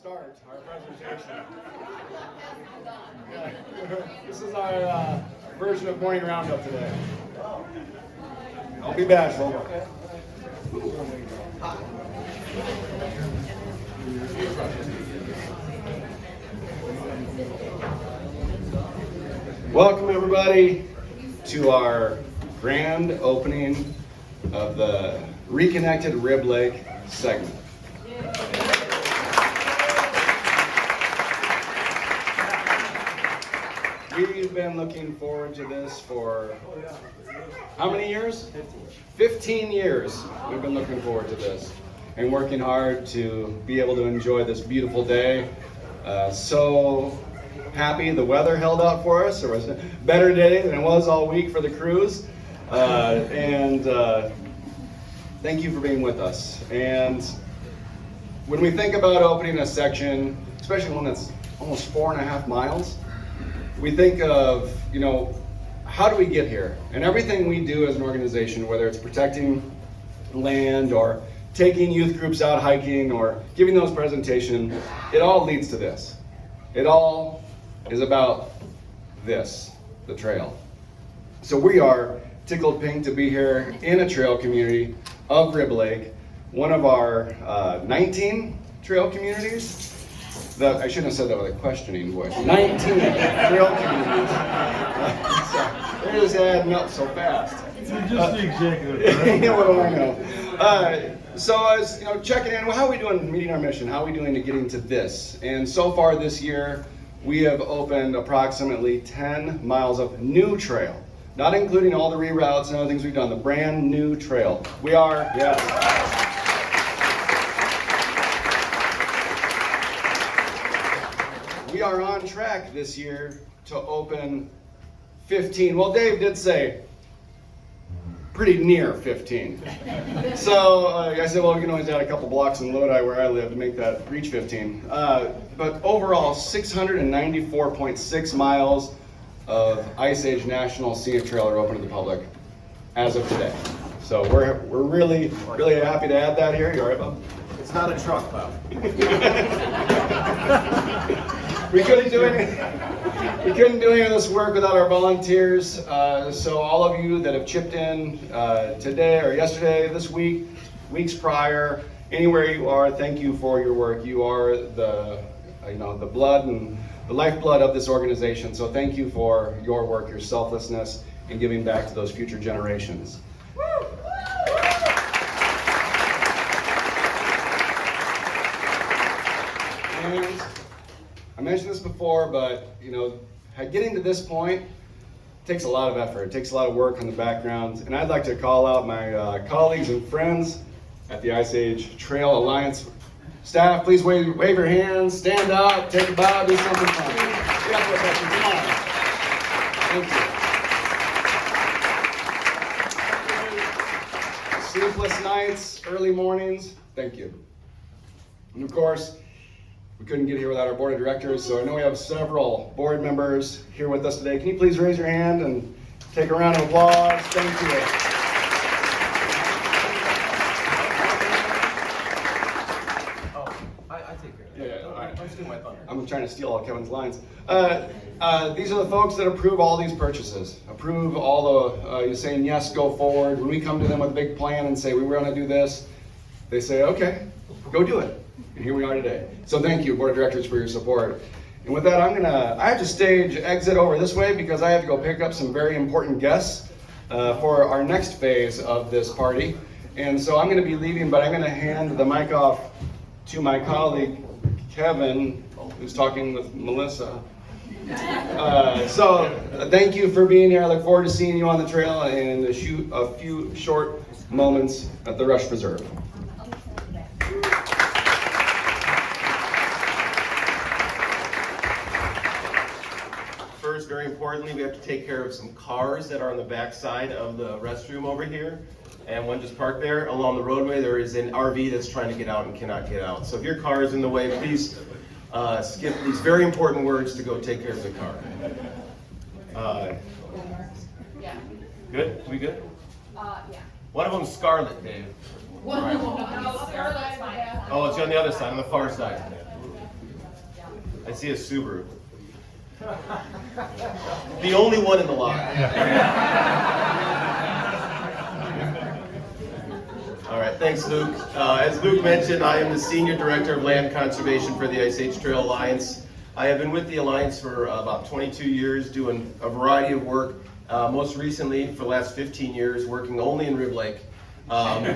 start our presentation. Yeah. This is our version of morning roundup today. Don't be bashful. Welcome everybody to our grand opening of the Reconnected Rib Lake segment. We've been looking forward to this for how many years? 15 years we've been looking forward to this and working hard to be able to enjoy this beautiful day. So happy the weather held out for us. There was a better day than it was all week for the cruise. And thank you for being with us. And when we think about opening a section, especially one that's almost 4.5 miles, we think of, how do we get here? And everything we do as an organization, whether it's protecting land or taking youth groups out hiking or giving those presentations, it all leads to this. It all is about this, the trail. So we are tickled pink to be here in a trail community of Rib Lake, one of our 19 trail communities. I shouldn't have said that with a questioning voice. 19 trail communities. They're just adding up so fast. You're just the executive, right? What do I know? So I was checking in. Well, how are we doing meeting our mission? How are we doing to getting to this? And so far this year, we have opened approximately 10 miles of new trail, not including all the reroutes and other things we've done, the brand new trail. We are, yes. We are on track this year to open 15. Well, Dave did say pretty near 15. So I said, well, we can always add a couple blocks in Lodi where I live to make that reach 15. But overall, 694.6 miles of Ice Age National Scenic Trail are open to the public as of today. So we're really happy to add that here. You all right, Bob? It's not a truck, Bob. We couldn't do any of this work without our volunteers. So all of you that have chipped in today or yesterday, this week, weeks prior, anywhere you are, thank you for your work. You are the blood and the lifeblood of this organization. So thank you for your work, your selflessness, and giving back to those future generations. And I mentioned this before, but getting to this point takes a lot of effort. It takes a lot of work on the background. And I'd like to call out my colleagues and friends at the Ice Age Trail Alliance staff. Please wave your hands, stand up, take a bow, do something fun. Get up with us, come on. Thank you. Sleepless nights, early mornings, thank you. And of course, we couldn't get here without our board of directors, so I know we have several board members here with us today. Can you please raise your hand and take a round of applause? Thank you. I take care of it. Yeah, all right. I'm stealing my thunder. I'm trying to steal all Kevin's lines. These are the folks that approve all these purchases. Approve all the, you're saying yes, go forward. When we come to them with a big plan and say, we want to do this, they say, okay, go do it. And here we are today. So thank you, Board of Directors, for your support. And with that, I have to stage exit over this way because I have to go pick up some very important guests for our next phase of this party. And so I'm going to be leaving, but I'm going to hand the mic off to my colleague, Kevin, who's talking with Melissa. So thank you for being here. I look forward to seeing you on the trail and a few short moments at the Rusch Preserve. First, very importantly, we have to take care of some cars that are on the back side of the restroom over here. And one just parked there. Along the roadway, there is an RV that's trying to get out and cannot get out. So if your car is in the way, please skip these very important words to go take care of the car. Yeah. Good? We good? Yeah. One of them's Scarlet, Dave. Right. Oh, it's on the other side, on the far side. I see a Subaru. The only one in the lot. All right, thanks, Luke. As Luke mentioned, I am the Senior Director of Land Conservation for the Ice Age Trail Alliance. I have been with the Alliance for about 22 years, doing a variety of work. Most recently, for the last 15 years, working only in Rib Lake to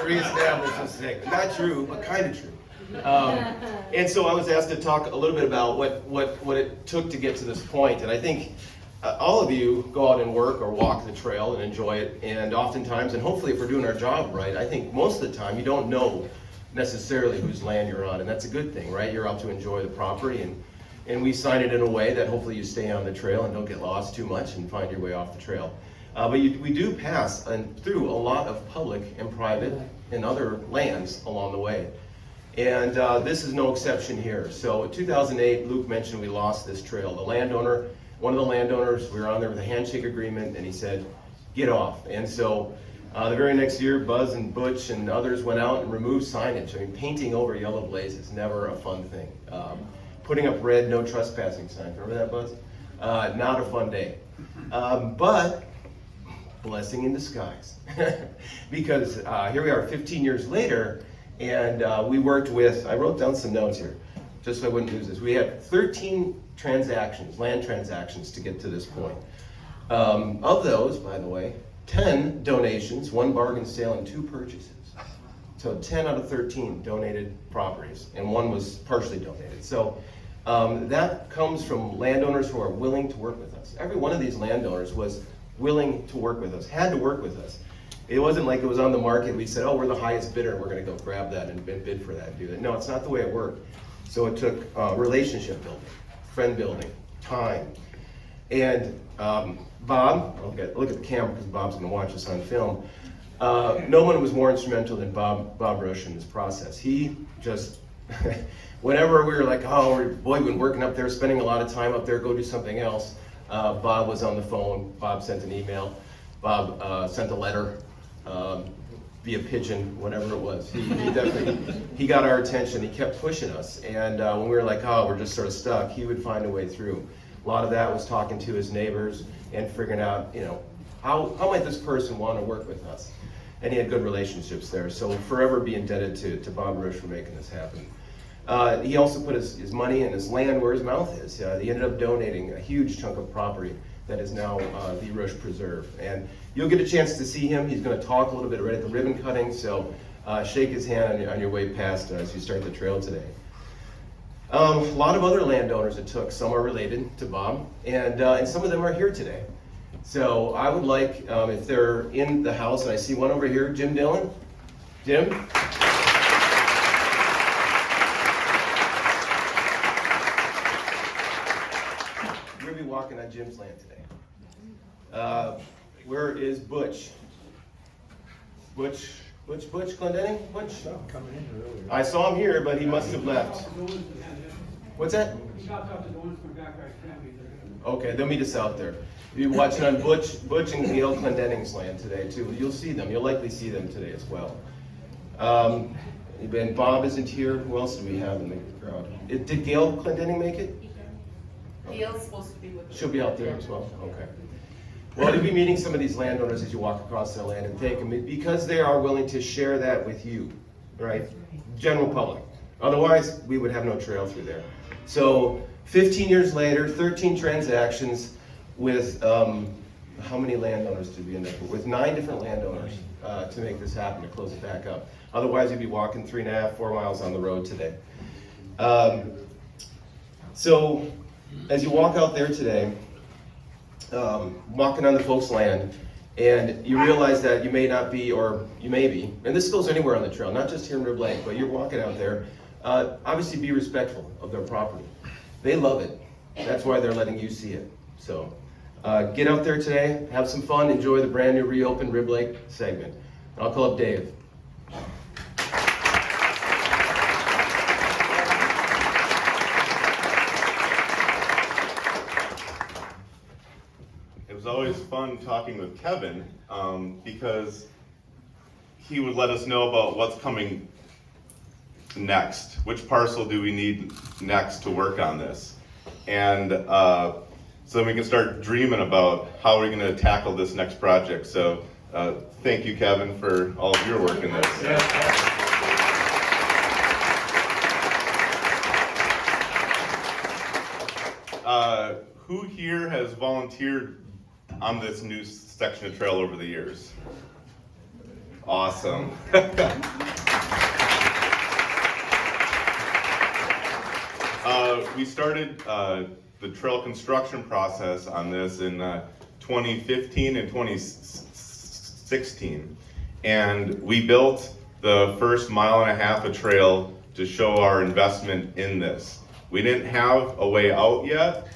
reestablish this thing. Not true, but kind of true. And so I was asked to talk a little bit about what it took to get to this point. And I think all of you go out and work or walk the trail and enjoy it. And oftentimes, and hopefully if we're doing our job right, I think most of the time you don't know necessarily whose land you're on. And that's a good thing, right? You're out to enjoy the property. And we sign it in a way that hopefully you stay on the trail and don't get lost too much and find your way off the trail. But we do pass through a lot of public and private and other lands along the way. And this is no exception here. So in 2008, Luke mentioned we lost this trail. The landowner, one of the landowners, we were on there with a handshake agreement, and he said, get off. And so the very next year, Buzz and Butch and others went out and removed signage. I mean, painting over yellow blazes, never a fun thing. Putting up red, no trespassing signs. Remember that, Buzz? Not a fun day. But blessing in disguise. Because here we are 15 years later, and we worked with, I wrote down some notes here, just so I wouldn't lose this. We had 13 transactions, land transactions to get to this point. Of those, by the way, 10 donations, 1 bargain sale, and 2 purchases. So 10 out of 13 donated properties, and 1 was partially donated. So that comes from landowners who are willing to work with us. Every one of these landowners was willing to work with us, had to work with us. It wasn't like it was on the market, we said, oh, we're the highest bidder, we're gonna go grab that and bid for that and do that. No, it's not the way it worked. So it took relationship building, friend building, time. And Bob, look at the camera because Bob's gonna watch this on film. No one was more instrumental than Bob Rusch in this process. He just, whenever we were like, oh, boy, we've been working up there, spending a lot of time up there, go do something else. Bob was on the phone, Bob sent an email, Bob sent a letter via pigeon, whatever it was. He definitely, he got our attention, he kept pushing us. And when we were like, oh, we're just sort of stuck, he would find a way through. A lot of that was talking to his neighbors and figuring out, you know, how might this person want to work with us? And he had good relationships there. So we'll forever be indebted to Bob Rusch for making this happen. He also put his money and his land where his mouth is. He ended up donating a huge chunk of property that is now the Rusch Preserve. And you'll get a chance to see him. He's going to talk a little bit right at the ribbon cutting, so shake his hand on your way past as you start the trail today. A lot of other landowners it took. Some are related to Bob, and some of them are here today. So I would like, if they're in the house, and I see one over here, Jim Dillon. Jim? We're going to be walking on Jim's land today. Where is Butch? Butch Glendenning? Butch? Coming in earlier. I saw him here, but he must have left. What's that? Okay, they'll meet us out there. You'll be watching on Butch and Gail Glendenning's land today too. You'll see them. You'll likely see them today as well. And Bob isn't here. Who else do we have in the crowd? Did Gail Glendenning make it? Gail's supposed to be with us. She'll be out there as well. Okay. Well, you'll be meeting some of these landowners as you walk across their land and take them because they are willing to share that with you, right? General public. Otherwise, we would have no trail through there. So 15 years later, 13 transactions with, how many landowners did we end up with? With 9 different landowners to make this happen, to close it back up. Otherwise, you'd be walking 3.5, 4 miles on the road today. So as you walk out there today, walking on the folks' land, and you realize that you may not be, or you may be, and this goes anywhere on the trail, not just here in Rib Lake, but you're walking out there, obviously be respectful of their property. They love it. That's why they're letting you see it. So get out there today, have some fun, enjoy the brand new reopened Rib Lake segment. I'll call up Dave. It was always fun talking with Kevin because he would let us know about what's coming next? Which parcel do we need next to work on this? And so then we can start dreaming about how we're gonna tackle this next project. So thank you, Kevin, for all of your work in this. Who here has volunteered on this new section of trail over the years? Awesome. We started the trail construction process on this in 2015 and 2016. And we built the first 1.5 miles of trail to show our investment in this. We didn't have a way out yet,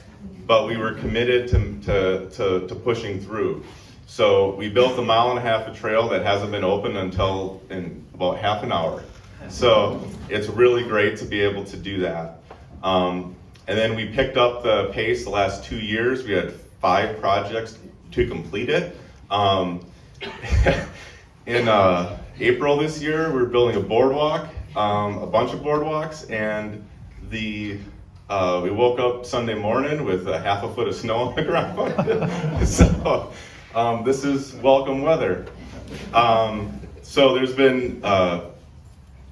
but we were committed to pushing through. So we built a 1.5 miles of trail that hasn't been open until in about half an hour. So it's really great to be able to do that. And then we picked up the pace the last 2 years. We had 5 projects to complete it. In April this year, we were building a boardwalk, a bunch of boardwalks, and we woke up Sunday morning with a half a foot of snow on the ground. So this is welcome weather. So there's been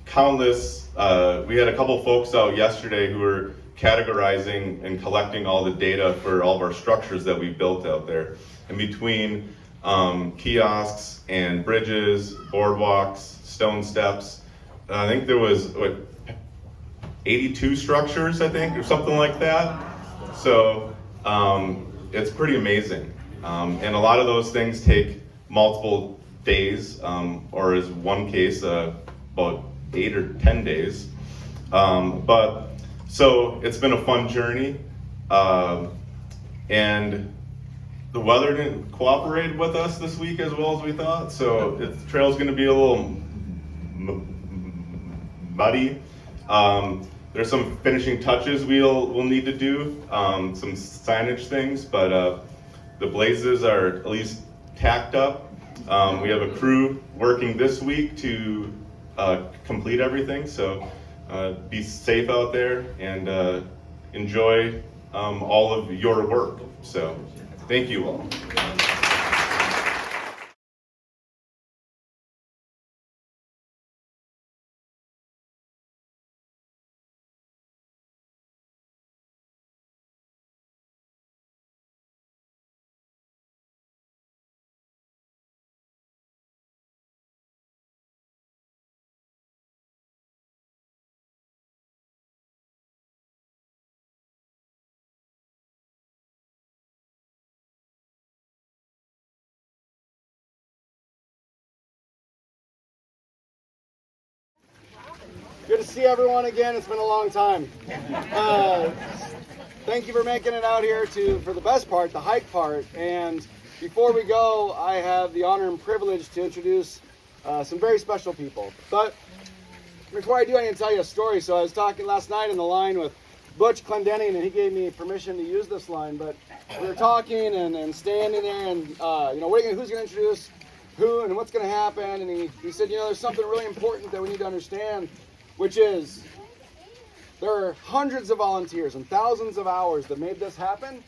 countless, we had a couple folks out yesterday who were categorizing and collecting all the data for all of our structures that we built out there. In between kiosks and bridges, boardwalks, stone steps, I think there was 82 structures, I think, or something like that. So it's pretty amazing. And a lot of those things take multiple days, or as one case, about 8 or 10 days. But so it's been a fun journey. And the weather didn't cooperate with us this week as well as we thought. So the trail's gonna be a little muddy. There's some finishing touches we'll need to do, some signage things, but the blazes are at least tacked up. We have a crew working this week to complete everything, so be safe out there and enjoy all of your work. So thank you all. Good to see everyone again. It's been a long time. Thank you for making it out here for the best part, the hike part. And before we go, I have the honor and privilege to introduce some very special people. But before I do, I need to tell you a story. So I was talking last night in the line with Butch Clendenning, and he gave me permission to use this line. But we were talking and standing there, and who's going to introduce who and what's going to happen. And he said, there's something really important that we need to understand, which is there are hundreds of volunteers and thousands of hours that made this happen,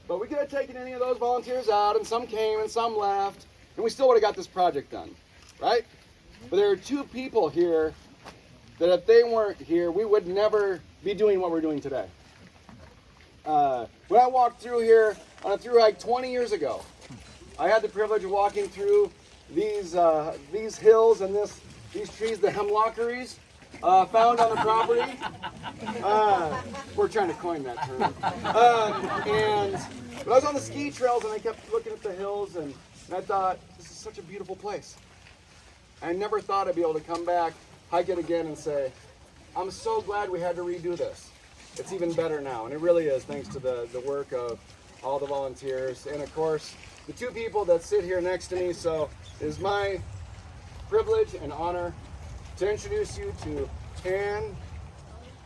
but we could have taken any of those volunteers out, and some came and some left, and we still would have got this project done, right? But there are 2 people here that if they weren't here, we would never be doing what we're doing today. When I walked through here on a thru hike 20 years ago, I had the privilege of walking through these hills and these trees, the hemlockeries, found on the property. We're trying to coin that term. But I was on the ski trails and I kept looking at the hills and I thought, this is such a beautiful place. I never thought I'd be able to come back, hike it again and say, I'm so glad we had to redo this. It's even better now, and it really is thanks to the work of all the volunteers and of course the 2 people that sit here next to me. So it is my privilege and honor to introduce you to Ann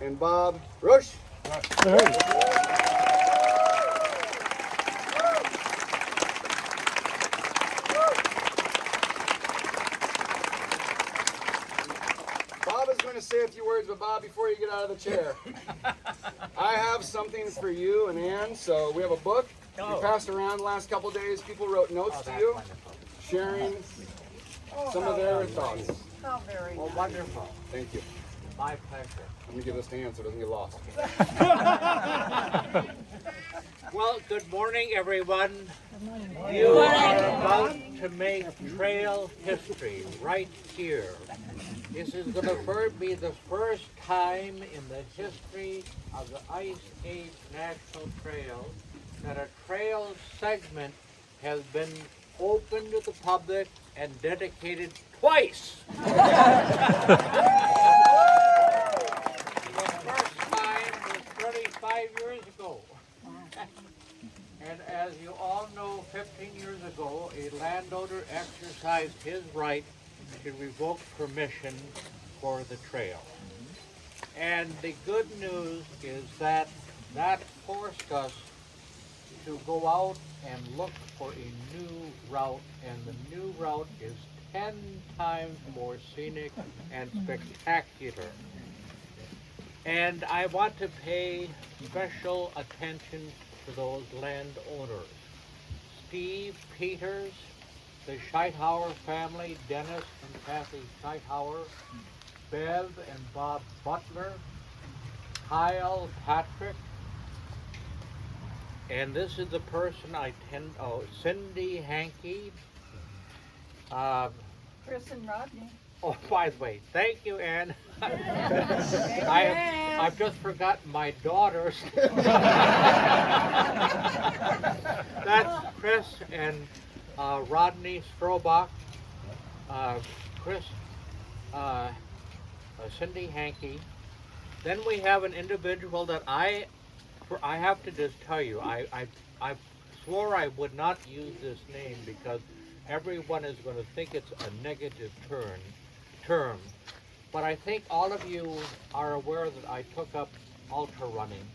and Bob Rusch. Bob Bob is going to say a few words, but Bob, before you get out of the chair, I have something for you and Ann. So we have a book we passed around the last couple days. People wrote notes to you, sharing some of their thoughts. Oh, very Well, wonderful. Thank you. My pleasure. Let me give this to Ann so it doesn't get lost. Well, good morning, everyone. You are about to make trail history right here. This is going to be the first time in the history of the Ice Age National Trail that a trail segment has been open to the public and dedicated twice. The first time was 35 years ago. And as you all know, 15 years ago, a landowner exercised his right to revoke permission for the trail. And the good news is that that forced us to go out and look for a new route, and the new route is 10 times more scenic and spectacular. And I want to pay special attention to those landowners. Steve Peters, the Scheithauer family, Dennis and Kathy Scheithauer, Bev and Bob Butler, Kyle Patrick, and this is the person Cindy Hankey. Chris and Rodney. Oh, by the way, thank you, Ann. I've just forgotten my daughters. That's Chris and Rodney Strobach, Chris, Cindy Hankey. Then we have an individual that I have to just tell you, I swore I would not use this name because everyone is going to think it's a negative term. But I think all of you are aware that I took up ultra running.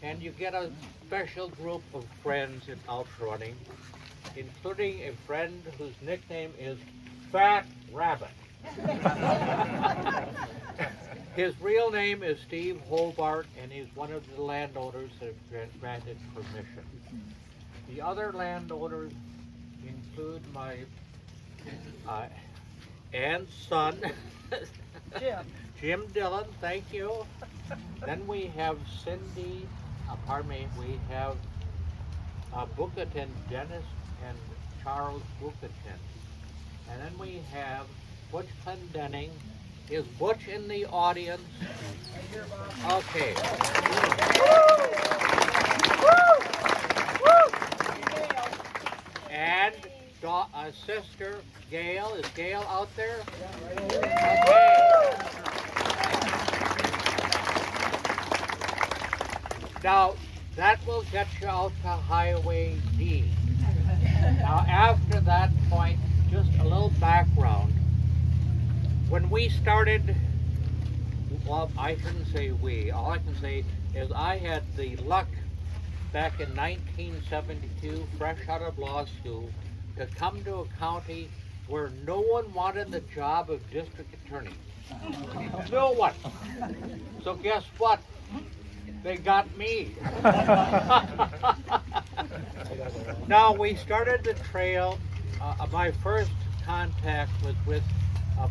And you get a special group of friends in ultra running, including a friend whose nickname is Fat Rabbit. His real name is Steve Hobart, and he's one of the landowners that have granted permission. The other landowners include my Ann's son, Jim Dillon, thank you. Then we have Cindy, we have Buchanan, Dennis and Charles Buchanan. And then we have Butch Clendenning. Is Butch in the audience? Okay. And sister Gail. Is Gail out there? Okay. Now, that will get you out to Highway D. Now, after that point, just a little background. When we started, well, I shouldn't say we. All I can say is I had the luck back in 1972, fresh out of law school, to come to a county where no one wanted the job of district attorney. No one. So guess what? They got me. Now, we started the trail. My first contact was with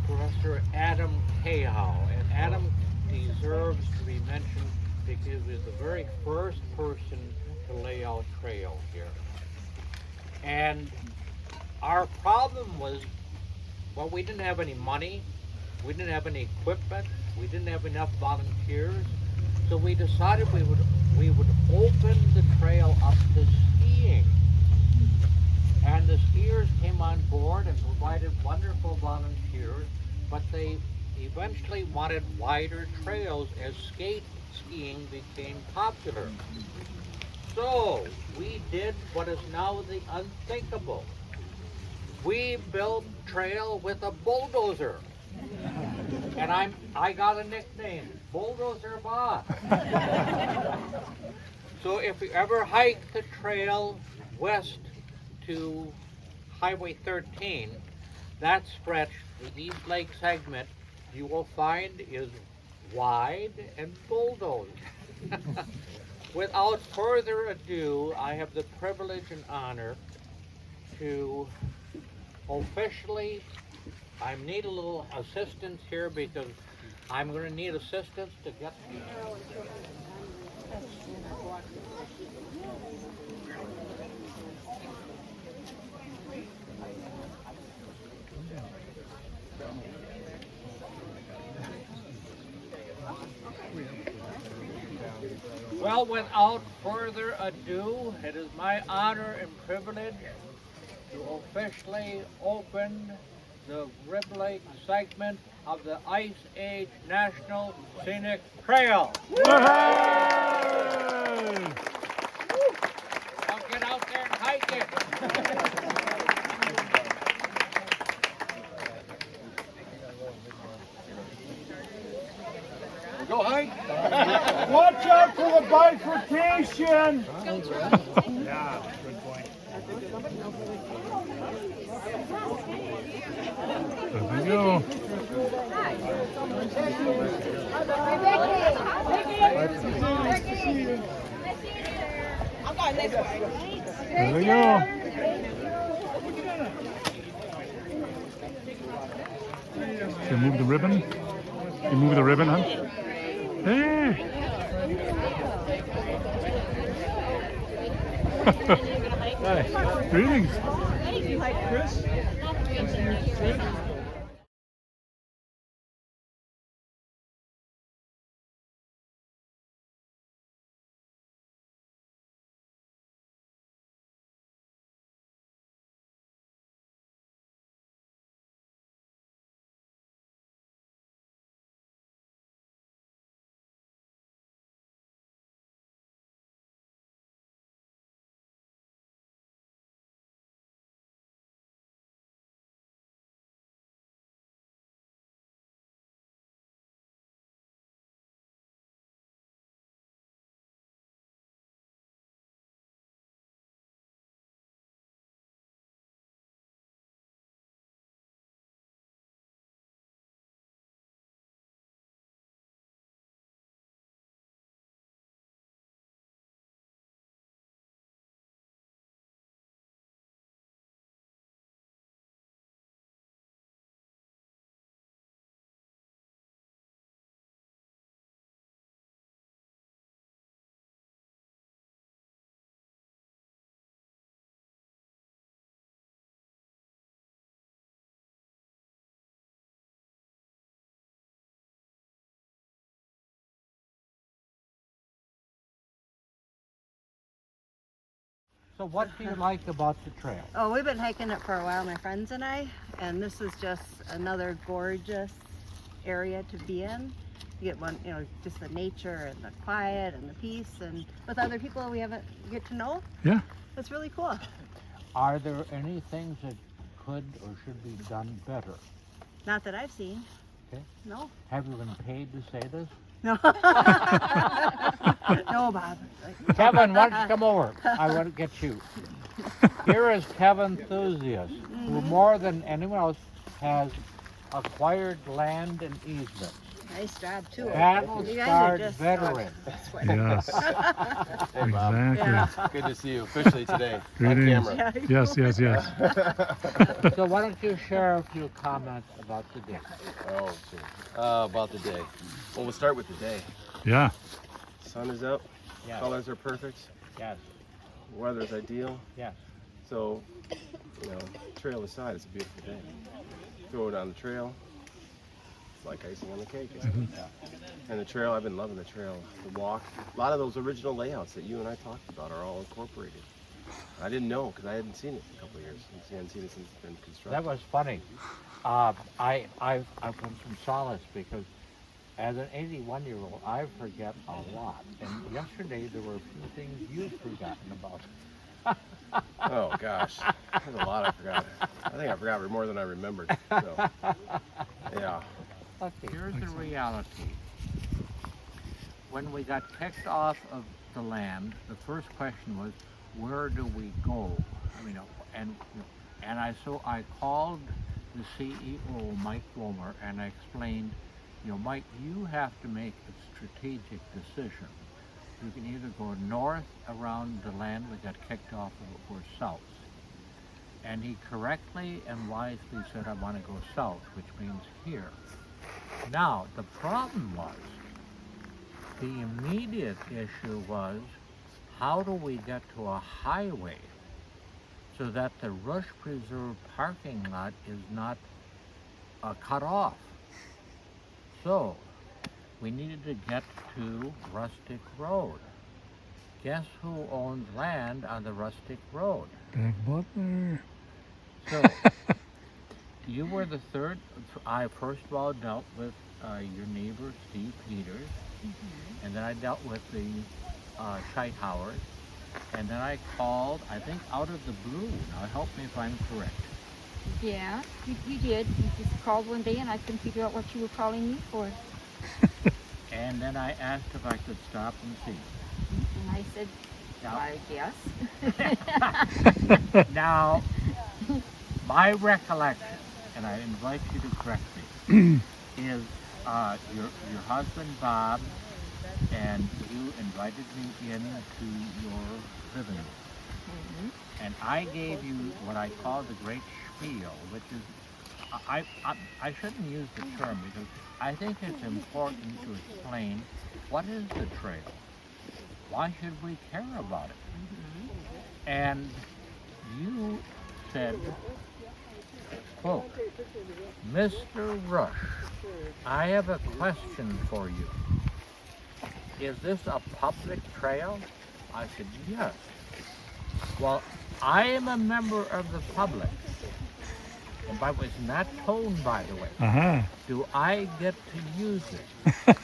Professor Adam Cahow, and Adam deserves to be mentioned because he was the very first person to lay out trail here. And our problem was, well, we didn't have any money, we didn't have any equipment, we didn't have enough volunteers, so we decided we would open the trail up to skiing. And the skiers came on board and provided wonderful volunteers, but they eventually wanted wider trails as skate skiing became popular. So we did what is now the unthinkable. We built trail with a bulldozer. And I got a nickname, Bulldozer Bob. So if you ever hike the trail west to Highway 13, that stretch, the East Lake segment, you will find is wide and bulldozed. Without further ado, I have the privilege and honor to officially, I need a little assistance here because I'm going to need assistance to get Well, without further ado, it is my honor and privilege to officially open the Rib Lake segment of the Ice Age National Scenic Trail. I'll get out there and hike it. Go hike. Watch out for the bifurcation! Yeah, good point. There we go. There we go. So move the ribbon. You move the ribbon, huh? Hey! Nice. Greetings. Chris? So what do you like about the trail? Oh, we've been hiking it for a while, my friends and I, and this is just another gorgeous area to be in. You get one, just the nature and the quiet and the peace, and with other people we haven't get to know. Yeah. It's really cool. Are there any things that could or should be done better? Not that I've seen. Okay. No. Have you been paid to say this? No. No, Bob. Kevin, why don't you come over? I want to get you. Here is Kevin Enthusiast, who more than anyone else has acquired land and easements. Nice job too. Battle-scarred veteran. Yes. Exactly. Yeah. Good to see you officially today. Greetings. On camera. Yes, yes, yes. So why don't you share a few comments about the day? Oh, sure. About the day. Well, we'll start with the day. Yeah. Sun is up. Yes. Colors are perfect. Yes. Weather's ideal. Yes. So, trail aside, it's a beautiful day. Throw it on the trail. It's like icing on the cake, isn't it? And the trail, I've been loving the trail. The walk, a lot of those original layouts that you and I talked about are all incorporated. I didn't know because I hadn't seen it in a couple of years. I hadn't seen it since it's been constructed. That was funny. I come from solace because as an 81-year-old, I forget a lot. And yesterday there were a few things you've forgotten about. Oh gosh, there's a lot I forgot. I think I forgot more than I remembered. So, yeah. Okay, here's the reality. When we got kicked off of the land, the first question was, where do we go? And I called the CEO, Mike Wilmer, and I explained You know, Mike, you have to make a strategic decision. You can either go north around the land we got kicked off of, or south. And he correctly and wisely said, I want to go south, which means here. Now, the problem was, the immediate issue was, how do we get to a highway so that the Rusch Preserve parking lot is not cut off? So, we needed to get to Rustic Road. Guess who owns land on the Rustic Road? Bev Butler. So, you were the third. I first of all dealt with your neighbor, Steve Peters, and then I dealt with the Scheithauers, and then I called, I think out of the blue. Now help me if I'm correct. Yeah, you did. You just called one day and I couldn't figure out what you were calling me for. And then I asked if I could stop and see. And I said, Now, I guess. now, my recollection, and I invite you to correct me, is your husband Bob and you invited me into your living room. And I gave you what I call the great spiel, which is, I shouldn't use the term because I think it's important to explain what is the trail. Why should we care about it? And you said, quote, Mr. Rusch, I have a question for you. Is this a public trail? I said, yes. Well, I am a member of the public. And I was not told, by the way. Do I get to use it?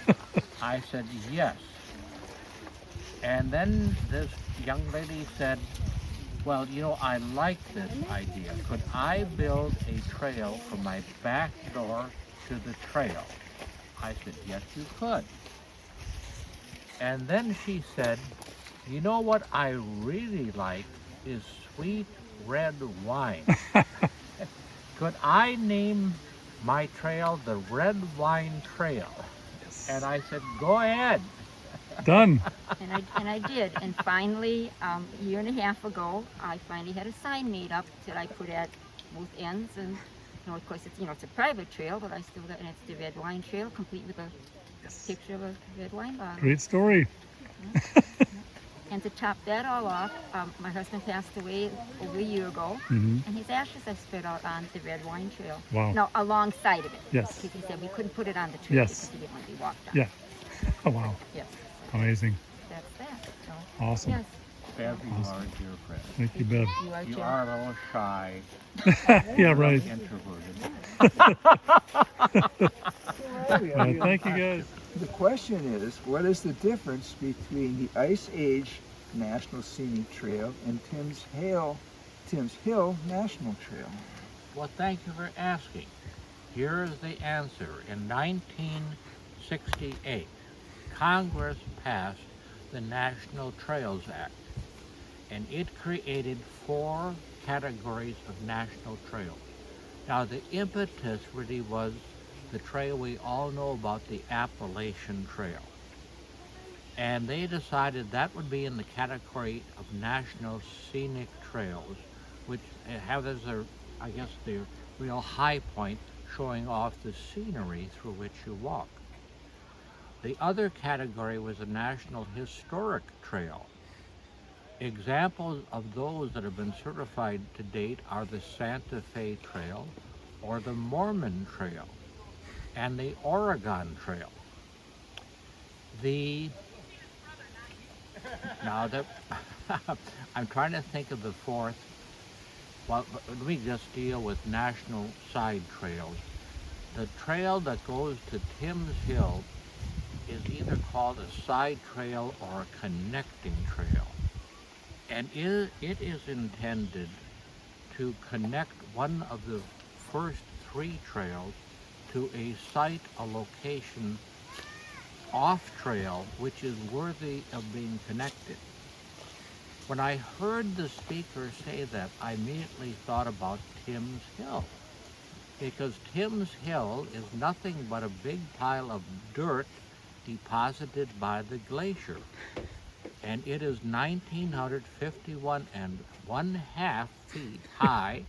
I said, yes. And then this young lady said, well, you know, I like this idea. Could I build a trail from my back door to the trail? I said, yes, you could. And then she said, you know what I really like is sweet red wine. Could I name my trail the Red Wine Trail? Yes. And I said, go ahead. Done. And I did. And finally, a year and a half ago, I finally had a sign made up that I put at both ends. And, you know, of course, it's, you know, it's a private trail, but I still got, and it's the Red Wine Trail, complete with a picture of a red wine bottle. Great story. And to top that all off, my husband passed away over a year ago, Mm-hmm. and his ashes are spread out on the Red Wine Trail. Wow. No, alongside of it. Yes. Because he said we couldn't put it on the trail Yes. because he didn't want to be walked on. Yeah. Oh, wow. Yes. Amazing. That's that. So, Awesome. yes. Bev, you are a dear friend. Thank you, Bev. You are You too. are a little shy, Yeah, right. introverted. Thank you, guys. The question is, what is the difference between the Ice Age National Scenic Trail and Timms Hill National Trail? Well, thank you for asking. Here is the answer. In 1968, Congress passed the National Trails Act, and it created 4 categories of national trails. Now, the impetus really was the trail we all know about, the Appalachian Trail. And they decided that would be in the category of National Scenic Trails, which have as their, I guess, their real high point, showing off the scenery through which you walk. The other category was a National Historic Trail. Examples of those that have been certified to date are the Santa Fe Trail, or the Mormon Trail, and the Oregon Trail. Now that I'm trying to think of the fourth. Well, let me just deal with national side trails. The trail that goes to Timms Hill is either called a side trail or a connecting trail. And it is intended to connect one of the first 3 trails to a site, a location off trail, which is worthy of being connected. When I heard the speaker say that, I immediately thought about Timms Hill. because Tim's Hill is nothing but a big pile of dirt deposited by the glacier. And it is 1,951 and 1/2 feet high,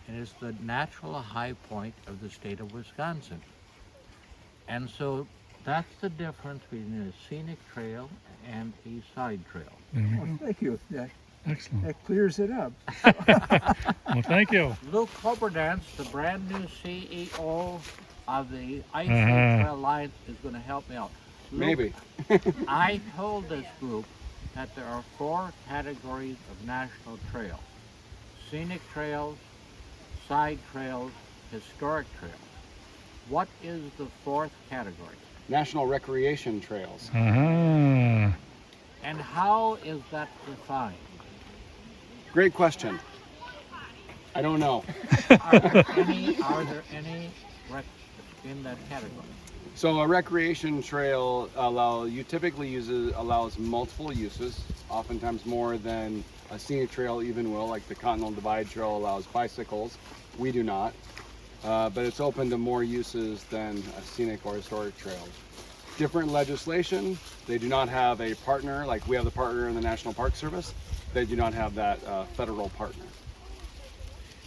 and is the natural high point of the state of Wisconsin. And so that's the difference between a scenic trail and a side trail. Well, thank you. Excellent. That clears it up. Well, thank you. Luke Coberdance, the brand new CEO of the Ice Uh-huh. Trail Alliance, is going to help me out. Luke, Maybe. I told this group that there are 4 categories of national trails: scenic trails, side trails, historic trails. What is the 4th category? National recreation trails. Uh-huh. And how is that defined? Great question. I don't know. Are there any in that category? So a recreation trail typically allows multiple uses, oftentimes more than a scenic trail even will, like the Continental Divide Trail allows bicycles. We do not. But it's open to more uses than a scenic or historic trail. Different legislation, they do not have a partner, like we have the partner in the National Park Service. They do not have that federal partner.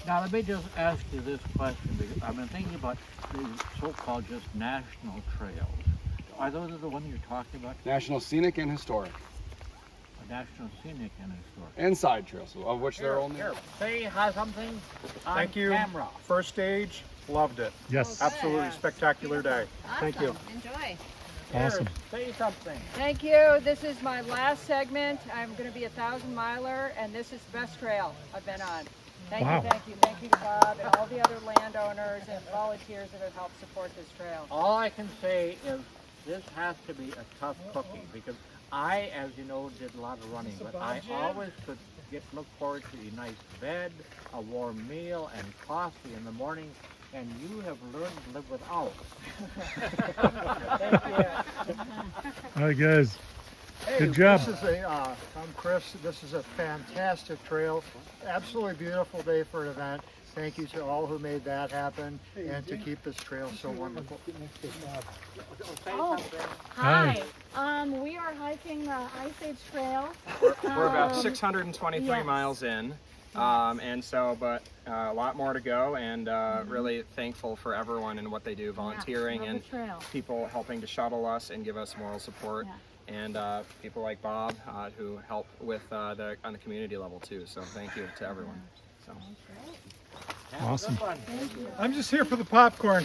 Now let me just ask you this question, because I've been thinking about the so-called just national trails. Are those the ones you're talking about? National Scenic and Historic. National Scenic and Historic. And side trails, of which there are only... Say something on Thank you. camera. First stage, loved it. Yes. Absolutely spectacular day. Thank you. Enjoy. Awesome. Say something. Thank you. This is my last segment. I'm going to be a 1,000-miler, and this is the best trail I've been on. Thank Wow. you, thank you, thank you to Bob and all the other landowners and volunteers that have helped support this trail. All I can say is this has to be a tough cookie, because I, as you know, did a lot of running, but I always could look forward to a nice bed, a warm meal, and coffee in the morning, and you have learned to live without. Thank you. All right, guys. Hey, Good job. I'm Chris. This is a fantastic trail. Absolutely beautiful day for an event. Thank you to all who made that happen and to keep this trail so wonderful. Oh, Hi. hi. We are hiking the Ice Age Trail. We're about 623 miles in, but a lot more to go, and really thankful for everyone and what they do, volunteering and people helping to shuttle us and give us moral support, and people like Bob who help with on the community level too. So thank you to everyone. So. Awesome. I'm just here for the popcorn.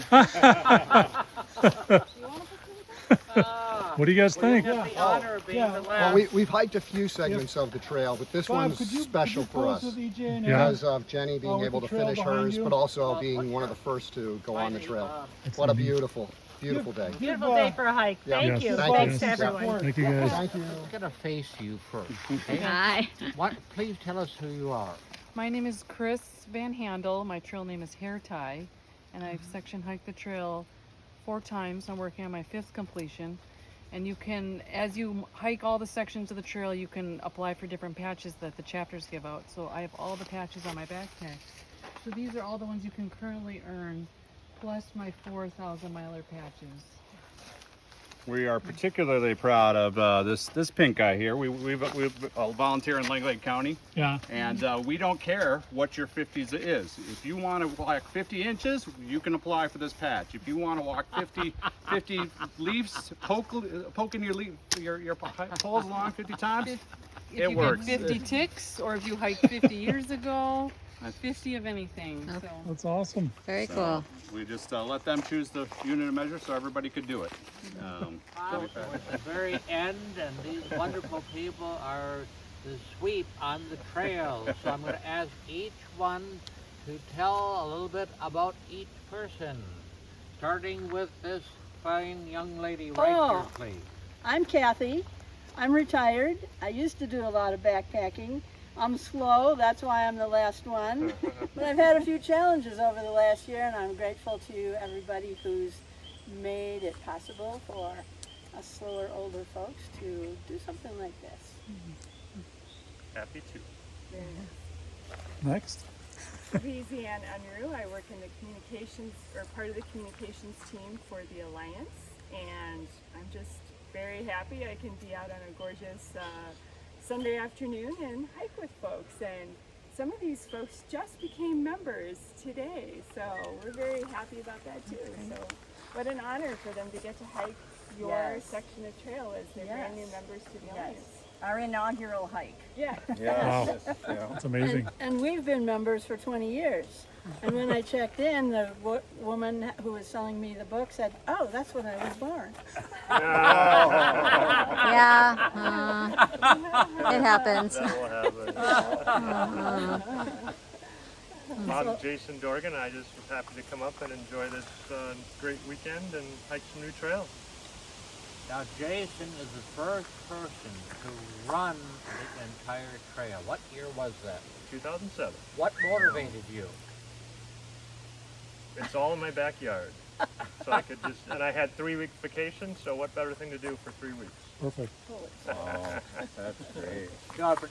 What do you guys think? Well, we've hiked a few segments of the trail, but this one's special for us because of Jenny being able to finish hers, but also being one of the first to go on the trail. What a beautiful, beautiful day. Beautiful day for a hike. Thank you. Thanks to everyone. Thank you, guys. Thank you. I'm going to face you first. Okay? Hi. Please tell us who you are. My name is Chris Van Handel. My trail name is Hair Tie, and I've section hiked the trail 4 times. I'm working on my 5th completion. And you can, as you hike all the sections of the trail, you can apply for different patches that the chapters give out. So I have all the patches on my backpack. So these are all the ones you can currently earn, plus my 4,000-miler patches. We are particularly proud of this pink guy here. We volunteer in Lake County. Yeah. And we don't care what your 50s is. If you want to walk 50 inches, you can apply for this patch. If you want to walk 50 leaves, poking your poles along 50 times, it works. If you did 50 ticks, or if you hiked 50 years ago, 50 of anything. So. That's awesome. Very cool. We just let them choose the unit of measure so everybody could do it. At the very end, and these wonderful people are the sweep on the trail. So I'm going to ask each one to tell a little bit about each person, starting with this fine young lady right here, please. I'm Kathy. I'm retired. I used to do a lot of backpacking. I'm slow, that's why I'm the last one. But I've had a few challenges over the last year, and I'm grateful to everybody who's made it possible for us slower, older folks to do something like this. Happy to. Next. Louisiane Unruh. I work in the communications, or part of the communications team for the Alliance, and I'm just very happy I can be out on a gorgeous Sunday afternoon and hike with folks. And some of these folks just became members today, so we're very happy about that too. So what an honor for them to get to hike your section of trail as they're brand new members to the Alliance. Our inaugural hike. Yeah. Wow, that's amazing. And we've been members for 20 years. And when I checked in, the woman who was selling me the book said, "Oh, that's when I was born." It happens. That will happen. I'm Jason Dorgan. I just was happy to come up and enjoy this great weekend and hike some new trails. Now, Jason is the first person to run the entire trail. What year was that? 2007. What motivated you? It's all in my backyard. So I could just, and I had 3-week vacation, so what better thing to do for 3 weeks? Perfect. Oh, that's great.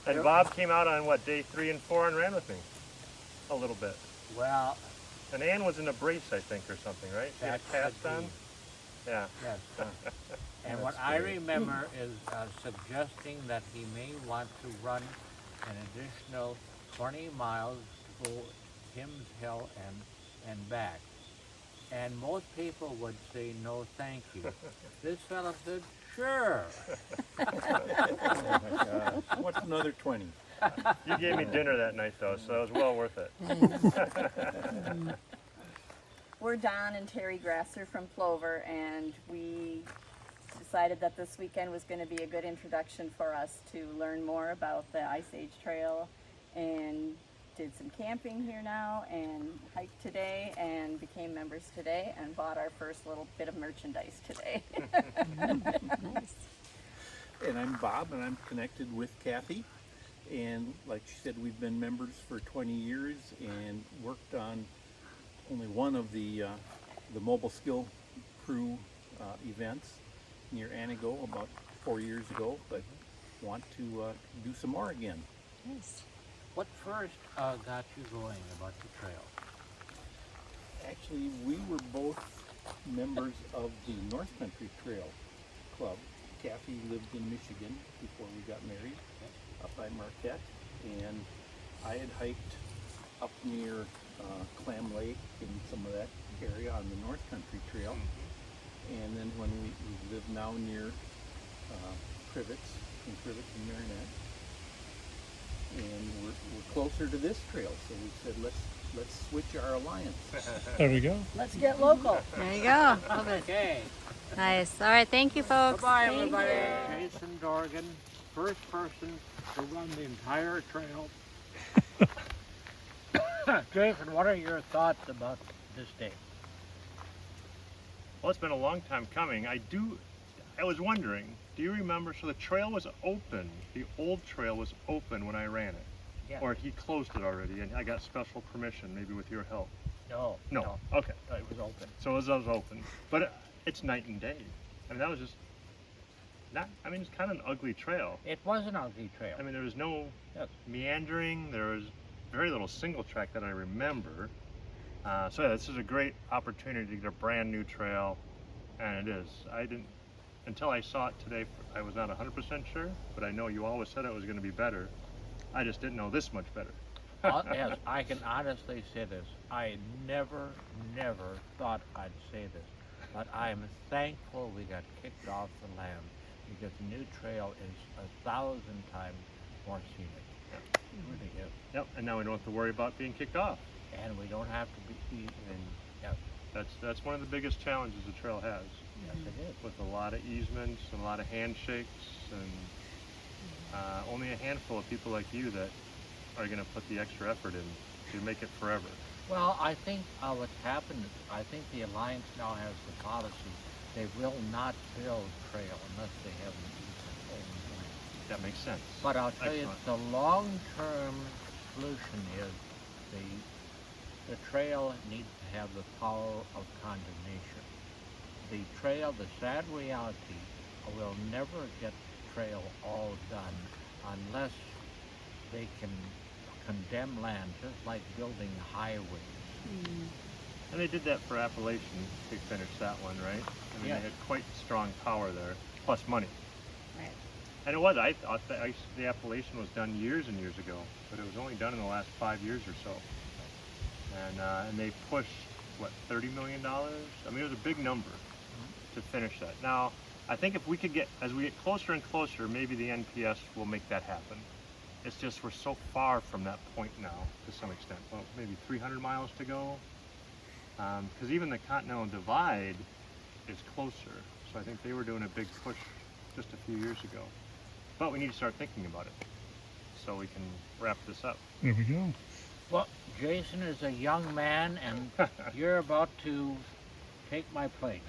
And Bob came out on what, day 3 and 4 and ran with me a little bit. Well, and Ann was in a brace, I think, or something, right? She had a cast on? Yeah. Yes. And what I remember is suggesting that he may want to run an additional 20 miles to go Timms Hill and back. And most people would say, no, thank you. This fellow said, sure. What's another 20? You gave me dinner that night, though, so it was well worth it. We're Don and Terry Grasser from Plover, and we decided that this weekend was going to be a good introduction for us to learn more about the Ice Age Trail, and did some camping here now and hiked today and became members today and bought our first little bit of merchandise today. Nice. And I'm Bob, and I'm connected with Kathy, and like she said, we've been members for 20 years and worked on only one of the mobile skill crew events near Anago about 4 years ago, but want to do some more again. Nice. What first got you going about the trail? Actually, we were both members of the North Country Trail Club. Kathy lived in Michigan before we got married, up by Marquette, and I had hiked up near Clam Lake and some of that area on the North Country Trail. And then when we live now near Privets, in Privet and Marinette, and we're closer to this trail, so we said let's switch our alliance. There we go. Let's get local. There you go. Love it. Okay. Nice. All right. Thank you, folks. Bye-bye, everybody. Jason Dorgan, first person to run the entire trail. Jason, what are your thoughts about this day? Well, it's been a long time coming. I was wondering, do you remember, so the trail was open, the old trail was open when I ran it? Yeah. Or he closed it already and I got special permission, maybe with your help? No. No, okay. It was open. So it was open, but it's night and day. I mean, that was just it's kind of an ugly trail. It was an ugly trail. I mean, there was no meandering, there was very little single track that I remember. So yeah, this is a great opportunity to get a brand new trail, and it is. Until I saw it today, I was not 100% sure, but I know you always said it was going to be better. I just didn't know this much better. Yes, I can honestly say this. I never thought I'd say this, but I'm thankful we got kicked off the land because the new trail is 1,000 times more scenic. Yeah. It really is. Yep, and now we don't have to worry about being kicked off. And we don't have to be even. Yep. That's one of the biggest challenges the trail has. Yes, it is. With a lot of easements and a lot of handshakes, and only a handful of people like you that are going to put the extra effort in to make it forever. Well, I think what's happened is I think the Alliance now has the policy they will not build trail unless they have an easement. That makes sense. But I'll tell you, the long-term solution is the trail needs to have the power of condemnation. The trail, the sad reality, will never get the trail all done unless they can condemned land, just like building highways. And they did that for Appalachian. They finished that one, right? I mean, Yeah. they had quite strong power there, plus money. Right. And it was, I thought the Appalachian was done years and years ago, but it was only done in the last 5 years or so. And they pushed, what, $30 million? I mean, it was a big number to finish that. Now, I think if we could get, as we get closer and closer, maybe the NPS will make that happen. It's just we're so far from that point now, to some extent. Well, maybe 300 miles to go. Because even the Continental Divide is closer. So I think they were doing a big push just a few years ago. But we need to start thinking about it so we can wrap this up. There we go. Well, Jason is a young man, and you're about to take my place.